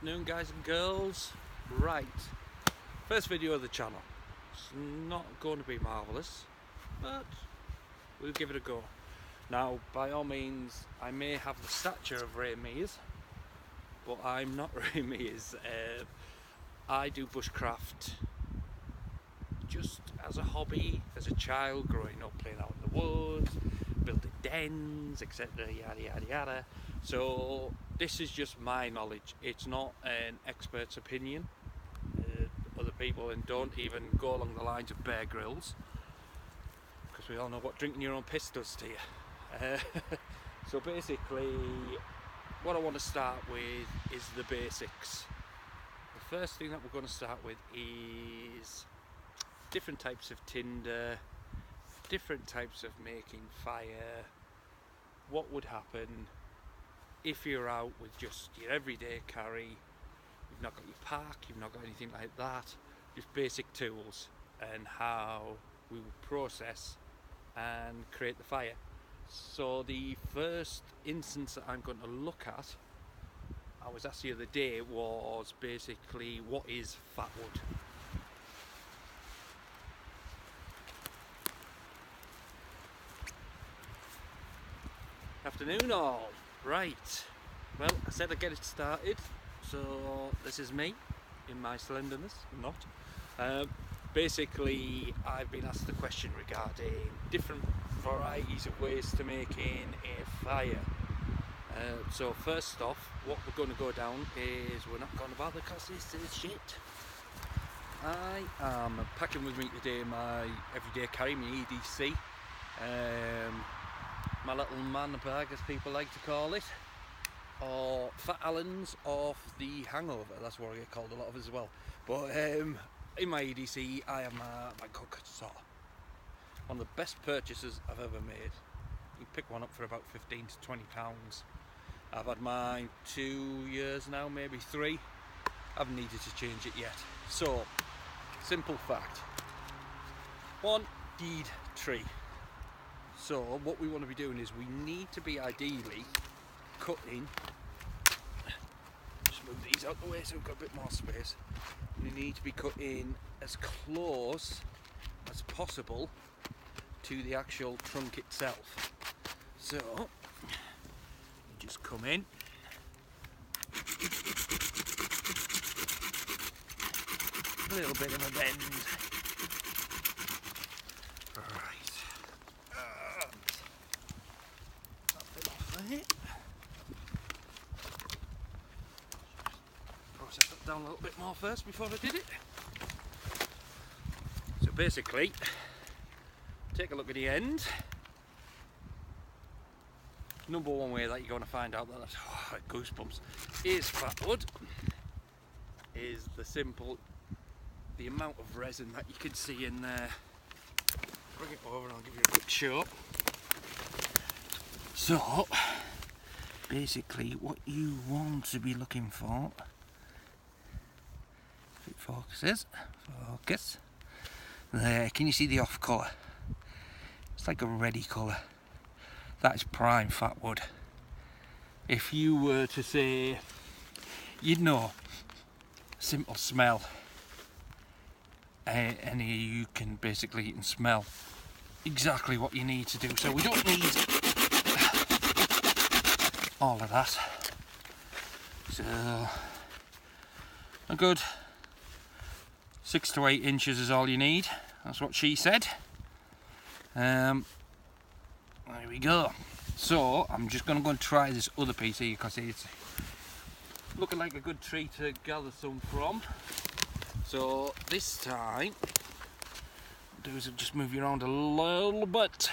afternoon, guys and girls. Right, first video of the channel. It's not going to be marvellous, but we'll give it a go. Now, by all means, I may have the stature of Ray Mears, but I'm not Ray Mears. I do bushcraft just as a hobby, as a child, growing up, playing out in the woods, building dens, etc, yada yada yada. So this is just my knowledge. It's not an expert's opinion. Other people, and don't even go along the lines of Bear Grylls, because we all know what drinking your own piss does to you. So basically, what I want to start with is the basics. The first thing that we're going to start with is different types of tinder, different types of making fire. What would happen if you're out with just your everyday carry? You've not got your pack, you've not got anything like that, just basic tools, and how we would process and create the fire. So the first instance that I'm going to look at, I was asked the other day, was basically what is fat wood. Afternoon all. Right, well, I said I'd get it started, so this is me in my slenderness. Not basically, I've been asked the question regarding different varieties of ways to making a fire. So first off, what we're going to go down is, we're not going to bother because this is shit. I am packing with me today my everyday carry, my EDC, my little man bag, as people like to call it, or Fat Allen's off the Hangover. That's what I get called a lot of as well. But in my EDC, I have my cook saw. One of the best purchases I've ever made. You pick one up for about 15 to 20 pounds. I've had mine 2 years now, maybe 3. I haven't needed to change it yet. So, simple fact. 1, deed tree. So what we want to be doing is, we need to be ideally cutting, just move these out the way so we've got a bit more space. We need to be cutting as close as possible to the actual trunk itself. So you just come in, a little bit of a bend. Process that down a little bit more first before I did it. So basically, take a look at the end. Number one way that you're going to find out that that's goosebumps is fat wood is the amount of resin that you can see in there. Bring it over and I'll give you a quick show. So basically, what you want to be looking for, if it focuses, focus, there, can you see the off colour? It's like a reddy colour. That is prime fat wood. If you were to say, you'd know, simple smell, and you can basically smell exactly what you need to do. So we don't need all of that. So a good 6 to 8 inches is all you need. That's what she said. There we go. So I'm just going to go and try this other piece here, because it's looking like a good tree to gather some from. So this time, what I'll do is I'll just move you around a little bit.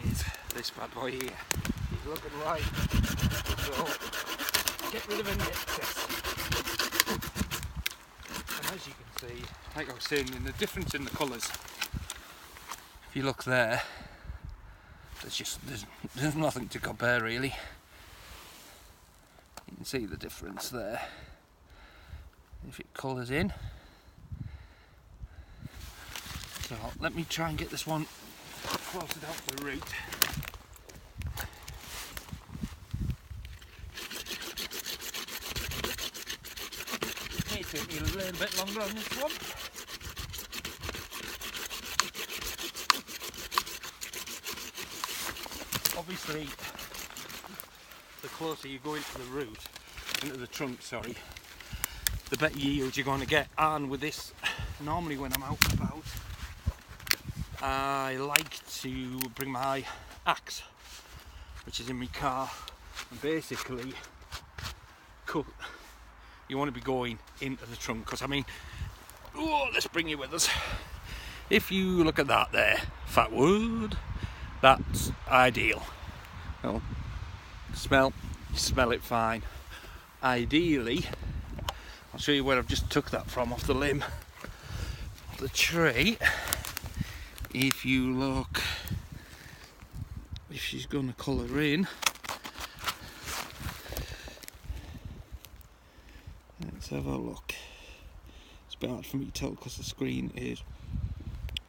Is this bad boy here. He's looking right. So get rid of any excess. And as you can see, like I was saying, in the difference in the colours, if you look there, there's nothing to compare really. You can see the difference there. If it colours in. So let me try and get this one closer down to the root. take me a little bit longer on this one. Obviously, the closer you go into the root, into the trunk, sorry, the better yield you're going to get. And with this, normally when I'm out and about, I like to bring my axe, which is in my car, and basically cut. You want to be going into the trunk, because I mean, oh, let's bring you with us. If you look at that there, fat wood, that's ideal. Well, smell it fine. Ideally, I'll show you where I've just took that from off the limb of the tree. If you look, if she's going to colour in, let's have a look. It's a bit hard for me to tell because the screen is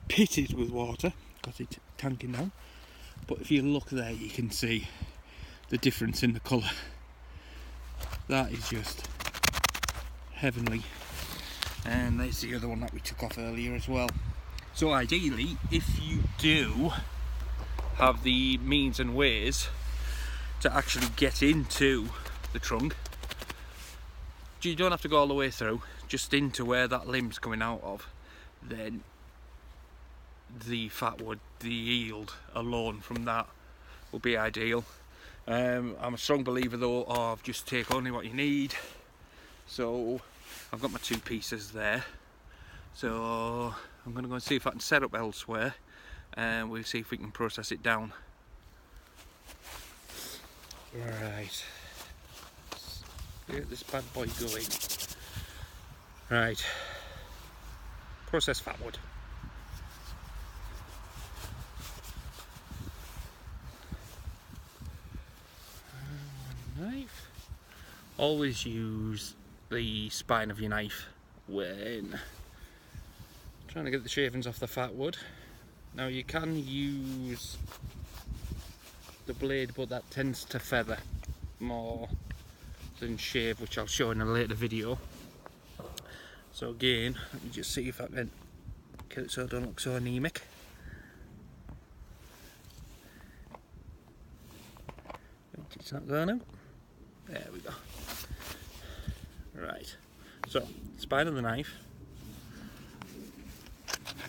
pitted with water because it's tanking down. But if you look there, you can see the difference in the colour. That is just heavenly. And there's the other one that we took off earlier as well. So ideally, if you do have the means and ways to actually get into the trunk, you don't have to go all the way through, just into where that limb's coming out of, then the fat wood, the yield alone from that will be ideal. I'm a strong believer though of just take only what you need. So I've got my 2 pieces there. So I'm going to go and see if I can set up elsewhere, and we'll see if we can process it down. Right. Get this bad boy going. Right. Process fat wood. Knife. Always use the spine of your knife when trying to get the shavings off the fat wood. Now you can use the blade, but that tends to feather more than shave, which I'll show in a later video. So again, let me just see if I can get it so I don't look so anemic. It's not going out. There we go. Right, so spine of the knife,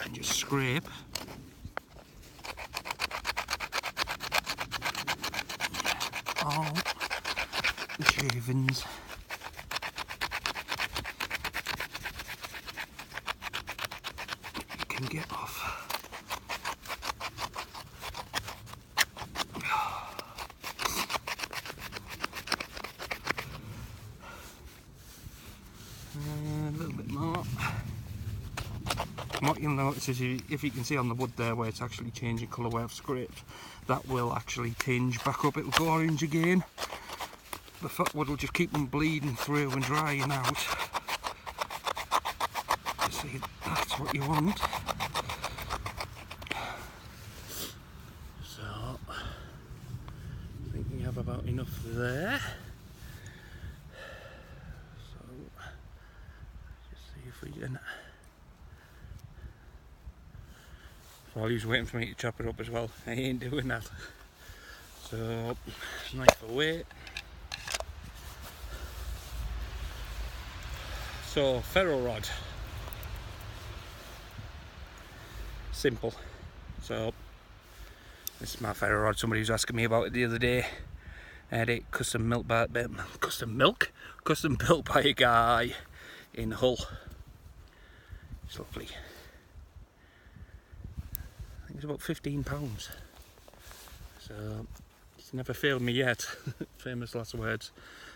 and just scrape all the shavings you can get off. A little bit more. And what you'll notice is if you can see on the wood there where it's actually changing colour where I've scraped, that will actually tinge back up, it'll go orange again. The fat wood will just keep them bleeding through and drying out. See, that's what you want. So, I think we have about enough there. So, just see if we can. While he's waiting for me to chop it up as well, I ain't doing that. So, knife away. So, ferro rod. Simple. So, this is my ferro rod. Somebody was asking me about it the other day. I had it custom built by a guy in Hull. It's lovely. I think it's about £15. So it's never failed me yet. Famous last words.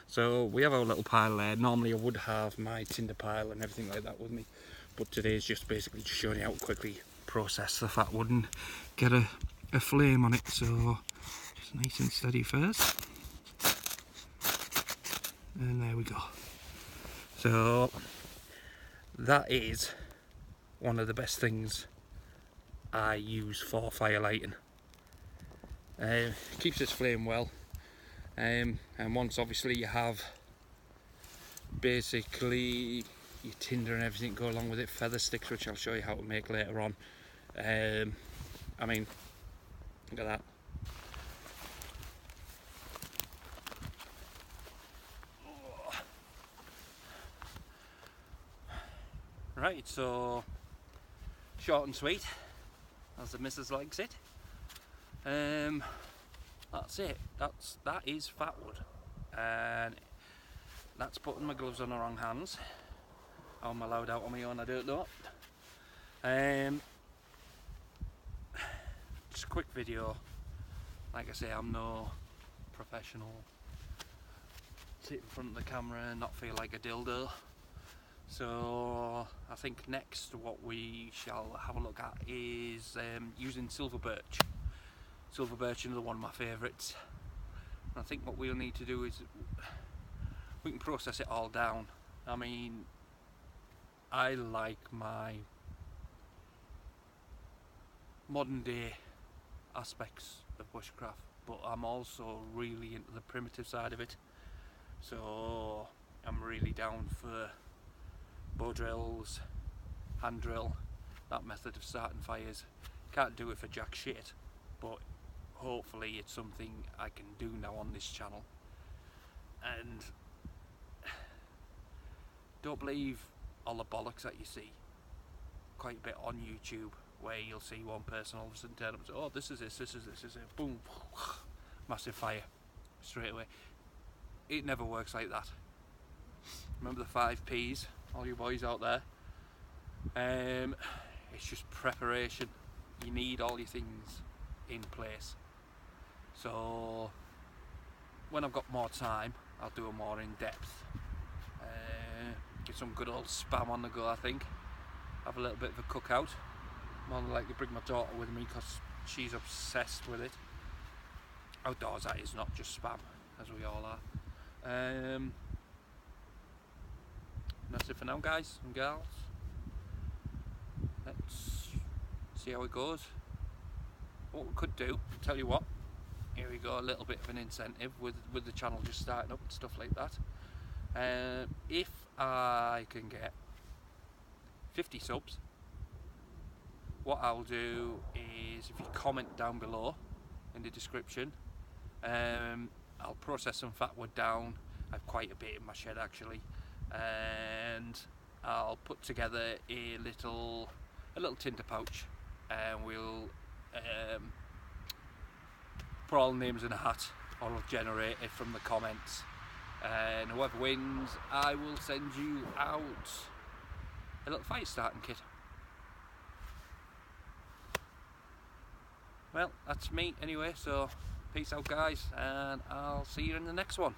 So we have our little pile there. Normally I would have my tinder pile and everything like that with me, but today's just basically just showing you how to quickly process the fat wood and get a flame on it. So just nice and steady first, and there we go. So that is one of the best things I use for fire lighting. Keeps this flame well, and once obviously you have basically your tinder and everything go along with it, feather sticks, which I'll show you how to make later on. I mean, look at that. Right, so short and sweet, as the missus likes it. That's it. That is fat wood, and that's putting my gloves on the wrong hands. How I'm allowed out on my own, I don't know. Just a quick video. Like I say, I'm no professional. Sit in front of the camera and not feel like a dildo. So I think next what we shall have a look at is using silver birch. Silver birch is another one of my favourites. I think what we'll need to do is we can process it all down. I mean, I like my modern day aspects of bushcraft, but I'm also really into the primitive side of it. So I'm really down for bow drills, hand drill, that method of starting fires. Can't do it for jack shit, but hopefully it's something I can do now on this channel. And don't believe all the bollocks that you see quite a bit on YouTube, where you'll see one person all of a sudden turn up and say, oh, this is it, boom, massive fire straight away. It never works like that. Remember the 5 P's, all you boys out there? It's just preparation. You need all your things in place. So when I've got more time, I'll do a more in-depth. Get some good old spam on the go, I think. Have a little bit of a cookout. More than likely bring my daughter with me because she's obsessed with it. Outdoors, that is, not just spam, as we all are. That's it for now, guys and girls. Let's see how it goes. What we could do, tell you what, here we go, a little bit of an incentive with the channel just starting up and stuff like that. If I can get 50 subs, what I'll do is, if you comment down below in the description, I'll process some fat wood down. I have quite a bit in my shed actually, and I'll put together a little tinder pouch, and we'll put all the names in a hat, or I'll generate it from the comments, and whoever wins, I will send you out a little fire starting kit. Well, that's me anyway, so peace out guys, and I'll see you in the next one.